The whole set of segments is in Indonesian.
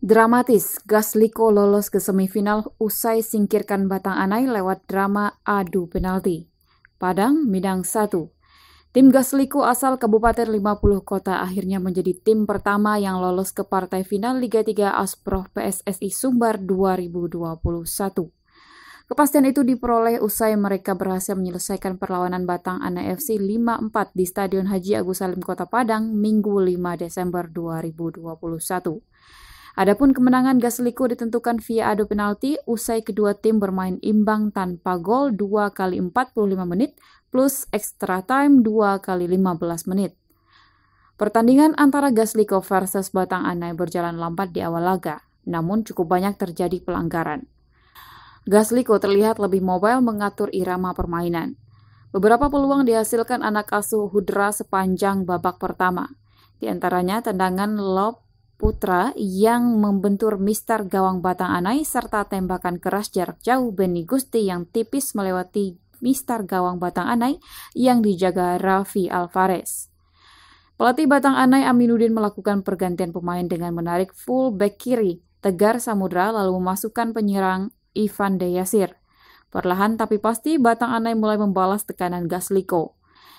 Dramatis, Gasliko lolos ke semifinal usai singkirkan Batang Anai lewat drama adu penalti. Padang, Minang 1. Tim Gasliko asal Kabupaten 50 Kota akhirnya menjadi tim pertama yang lolos ke partai final Liga 3 Asprof PSSI Sumbar 2021. Kepastian itu diperoleh usai mereka berhasil menyelesaikan perlawanan Batang Anai FC 5-4 di Stadion Haji Agus Salim Kota Padang Minggu 5 Desember 2021. Adapun kemenangan Gasliko ditentukan via adu penalti usai kedua tim bermain imbang tanpa gol 2 kali 45 menit plus extra time 2 kali 15 menit. Pertandingan antara Gasliko versus Batang Anai berjalan lambat di awal laga, namun cukup banyak terjadi pelanggaran. Gasliko terlihat lebih mobile mengatur irama permainan. Beberapa peluang dihasilkan anak asuh Hudra sepanjang babak pertama, di antaranya tendangan lob Putra yang membentur mistar gawang Batang Anai serta tembakan keras jarak jauh Beni Gusti yang tipis melewati mistar gawang Batang Anai yang dijaga Raffi Alvarez. Pelatih Batang Anai Aminuddin melakukan pergantian pemain dengan menarik full back kiri Tegar Samudra lalu memasukkan penyerang Ivan Deyasir. Perlahan tapi pasti Batang Anai mulai membalas tekanan Gasliko.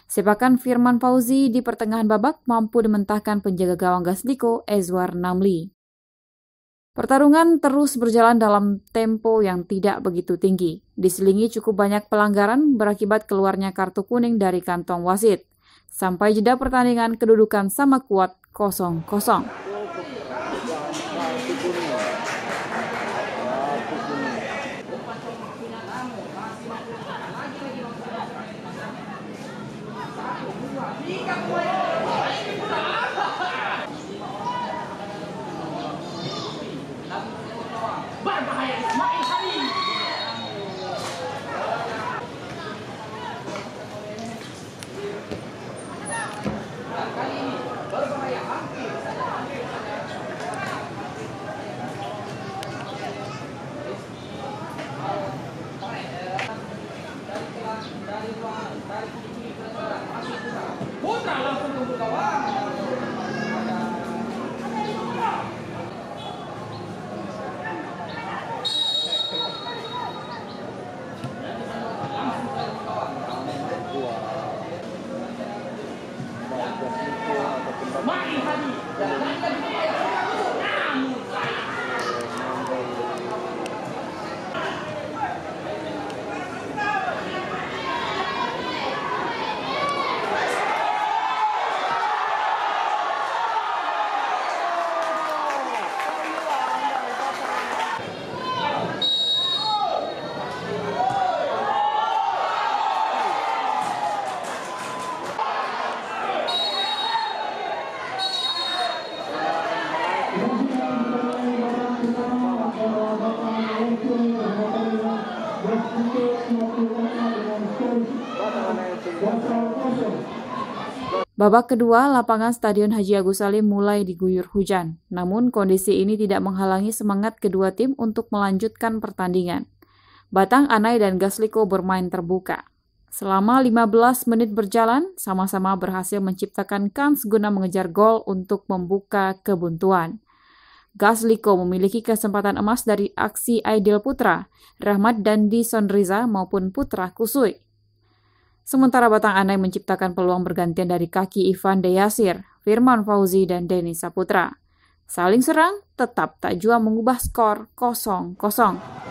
Sepakan Firman Fauzi di pertengahan babak mampu dimentahkan penjaga gawang Gasliko Ezwar Namli. Pertarungan terus berjalan dalam tempo yang tidak begitu tinggi. Diselingi cukup banyak pelanggaran berakibat keluarnya kartu kuning dari kantong wasit. Sampai jeda pertandingan kedudukan sama kuat 0-0. Babak kedua, lapangan Stadion Haji Agus Salim mulai diguyur hujan. Namun kondisi ini tidak menghalangi semangat kedua tim untuk melanjutkan pertandingan. Batang Anai dan Gasliko bermain terbuka. Selama 15 menit berjalan, sama-sama berhasil menciptakan kans guna mengejar gol untuk membuka kebuntuan. Gasliko memiliki kesempatan emas dari aksi Aidil Putra, Rahmat Dandi Sonriza maupun Putra Kusui. Sementara Batang Anai menciptakan peluang bergantian dari kaki Ivan Deyasir, Firman Fauzi, dan Denny Saputra. Saling serang tetap tak jua mengubah skor 0-0.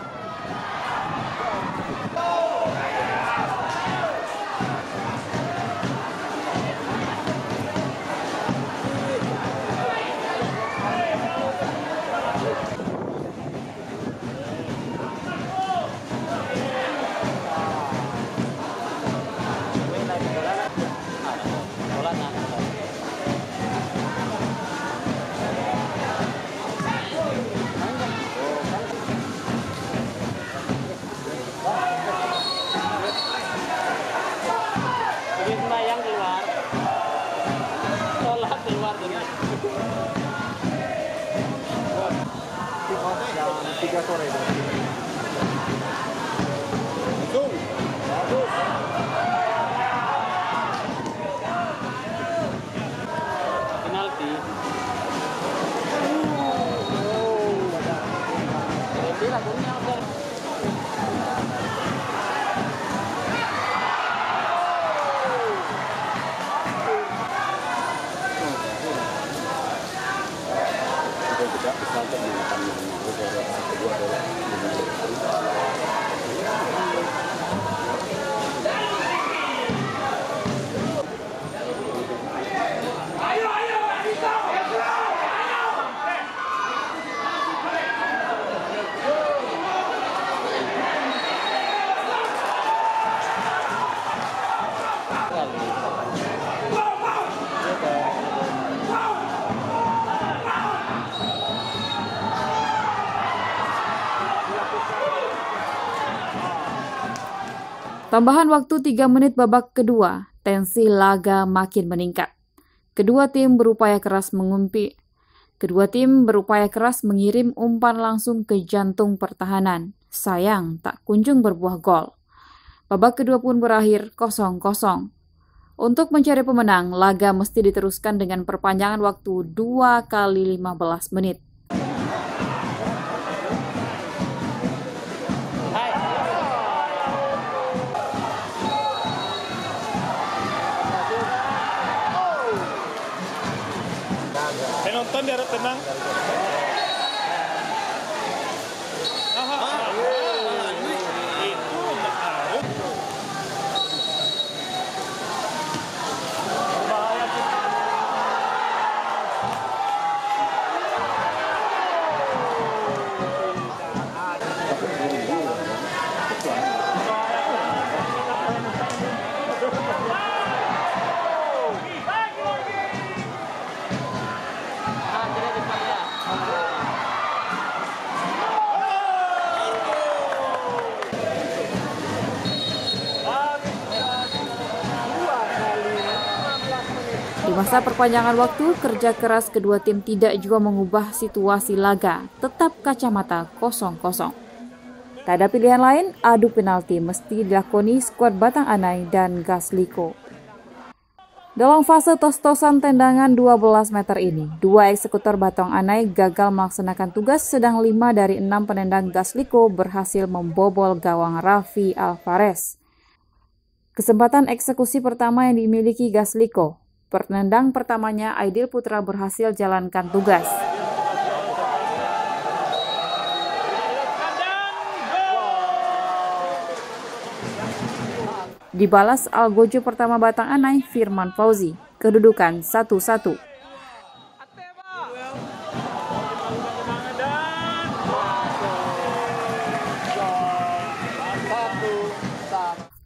Tambahan waktu 3 menit babak kedua, tensi laga makin meningkat. Kedua tim berupaya keras mengirim umpan langsung ke jantung pertahanan. Sayang, tak kunjung berbuah gol. Babak kedua pun berakhir 0-0. Untuk mencari pemenang, laga mesti diteruskan dengan perpanjangan waktu 2 kali 15 menit. Penonton di harap tenang. Di masa perpanjangan waktu, kerja keras kedua tim tidak juga mengubah situasi laga, tetap kacamata 0-0. Tak ada pilihan lain, adu penalti mesti dilakoni skuad Batang Anai dan Gasliko. Dalam fase tos-tosan tendangan 12 meter ini, 2 eksekutor Batang Anai gagal melaksanakan tugas, sedang 5 dari 6 penendang Gasliko berhasil membobol gawang Raffi Alvarez. Kesempatan eksekusi pertama yang dimiliki Gasliko. Penendang pertamanya Aidil Putra berhasil jalankan tugas. Dibalas algojo pertama Batang Anai, Firman Fauzi. Kedudukan 1-1.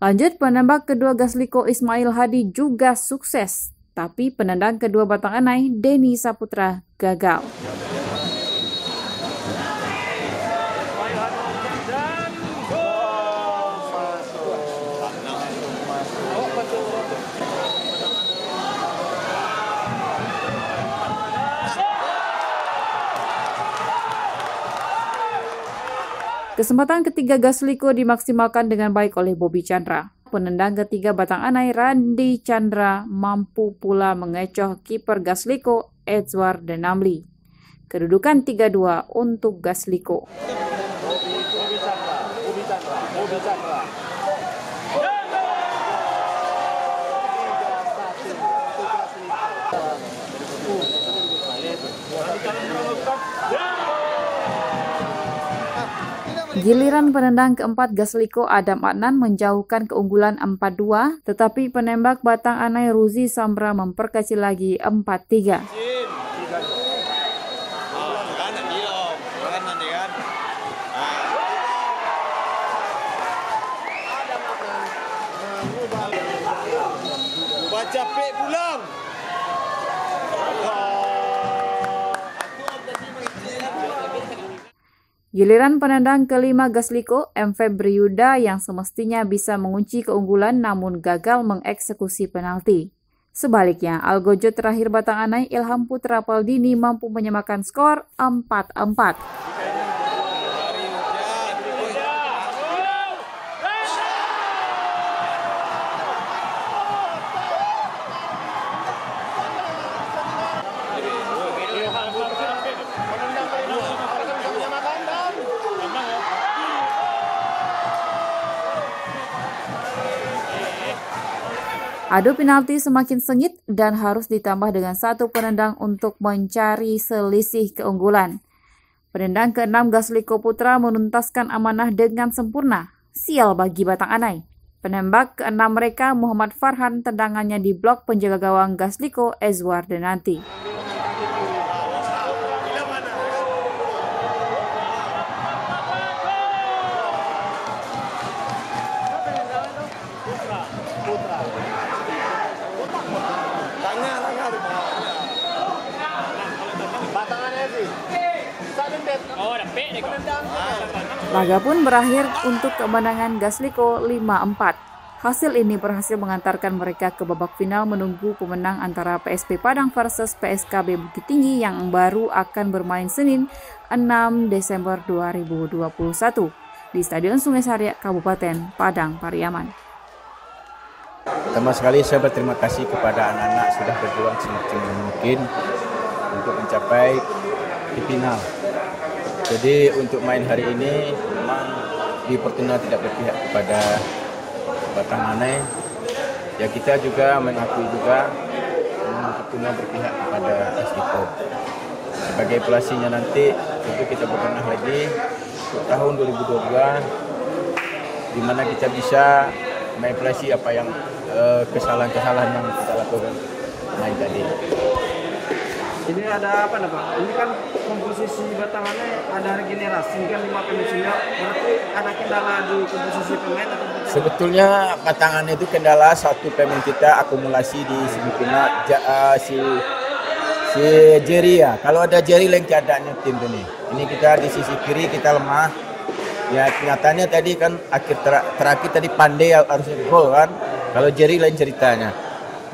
Lanjut, penembak kedua Gasliko Ismail Hadi juga sukses. Tapi penendang kedua Batang Anai, Denny Saputra, gagal. Kesempatan ketiga Gasliko dimaksimalkan dengan baik oleh Bobby Chandra. Penendang ketiga Batang Anai, Randy Chandra, mampu pula mengecoh kiper Gasliko, Edward Denamli. Kedudukan 3-2 untuk Gasliko. Giliran penendang keempat Gasliko Adam Adnan menjauhkan keunggulan 4-2, tetapi penembak Batang Anai Ruzi Samra memperkecil lagi 4-3. Capek pulang. Giliran penendang kelima Gasliko, M. Febriuda yang semestinya bisa mengunci keunggulan namun gagal mengeksekusi penalti. Sebaliknya, algojo terakhir Batang Anai, Ilham Putra Paldini mampu menyamakan skor 4-4. Adu penalti semakin sengit dan harus ditambah dengan satu penendang untuk mencari selisih keunggulan. Penendang ke-6 Gasliko Putra menuntaskan amanah dengan sempurna. Sial bagi Batang Anai. Penembak ke-6 mereka, Muhammad Farhan, tendangannya di blok penjaga gawang Gasliko, Edward Denanti. Laga pun berakhir untuk kemenangan Gasliko 5-4. Hasil ini berhasil mengantarkan mereka ke babak final menunggu pemenang antara PSP Padang versus PSKB Bukit Tinggi yang baru akan bermain Senin 6 Desember 2021 di Stadion Sungai Sariak, Kabupaten Padang Pariaman. Pertama sekali saya berterima kasih kepada anak-anak sudah berjuang semaksimal mungkin untuk mencapai di final. Jadi untuk main hari ini memang di Fortuna tidak berpihak kepada Batang Anai. Ya kita juga mengakui juga Fortuna berpihak kepada Asdiko. Sebagai pelatihnya nanti tentu kita berbenah lagi untuk tahun 2022 di mana kita bisa mengevaluasi apa yang kesalahan-kesalahan yang kita lakukan main tadi. Ini ada apa Pak? Ini kan komposisi Batangannya ada regenerasi kan 5 pemain senior. Berarti ada kendala di komposisi pemain atau sebetulnya Batangannya itu kendala satu pemain kita akumulasi di semifinal si Jerry ya. Kalau ada Jerry lain keadaannya tim ini. Ini kita di sisi kiri kita lemah. Ya kenyataannya tadi kan terakhir tadi Pandai harusnya gol kan. Kalau Jerry lain ceritanya.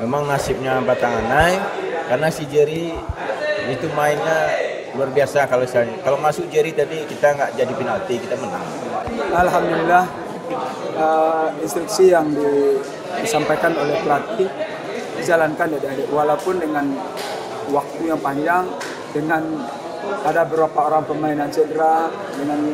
Memang nasibnya Batanganai karena si Jerry itu mainnya luar biasa. Kalau masuk Jerry tadi kita nggak jadi penalti, kita menang. Alhamdulillah instruksi yang disampaikan oleh pelatih dijalankan adik-adik walaupun dengan waktu yang panjang, dengan ada beberapa orang pemain yang cedera, dengan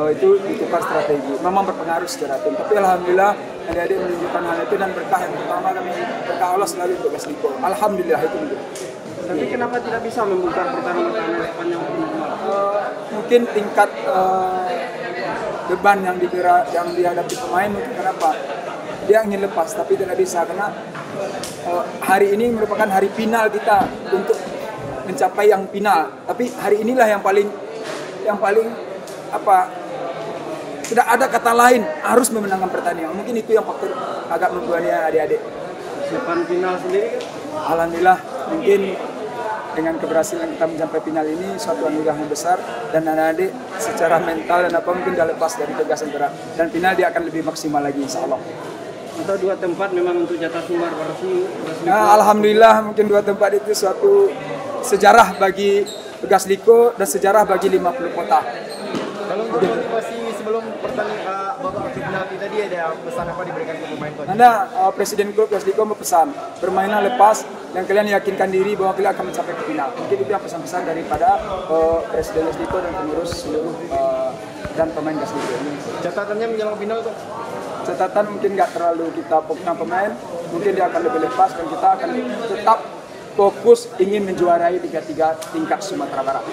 itu ditukar strategi. Memang berpengaruh secara tim. Tapi alhamdulillah adik-adik menunjukkan hal itu dan berkah yang pertama kami berkah Allah selalu untuk Asdiko. Alhamdulillah itu. Tapi kenapa tidak bisa membuka pertahanan sepanjang mungkin tingkat beban yang dihadapi pemain mungkin kenapa dia ingin lepas tapi tidak bisa karena hari ini merupakan hari final kita untuk mencapai yang final. Tapi hari inilah yang paling tidak ada kata lain harus memenangkan pertandingan. Mungkin itu yang faktor agak membebani adik-adik. Siapa final sendiri? Alhamdulillah mungkin dengan keberhasilan kita mencapai final ini suatu anugerah yang besar dan adik-adik secara mental dan apa mungkin sudah lepas dari tugas yang berat dan final dia akan lebih maksimal lagi insyaallah. Atau 2 tempat memang untuk jatah Sumbar Barsi. Nah, alhamdulillah mungkin 2 tempat itu suatu sejarah bagi Tugas Liko dan sejarah bagi 50 kota. Kalau untuk motivasi sebelum pertandingan babak final tadi ada pesan apa diberikan ke pemain tadi? Presiden klub Tugas Liko berpesan bermainlah lepas dan kalian yakinkan diri bahwa kalian akan mencapai ke final. Mungkin itu yang pesan-pesan daripada Presiden Tugas Liko dan pengurus seluruh dan pemain Tugas Liko. Catatannya menjelang final tuh? Catatan mungkin nggak terlalu kita fokuskan pemain, mungkin dia akan lebih lepas dan kita akan tetap fokus ingin menjuarai Liga 3 tingkat Sumatera Barat.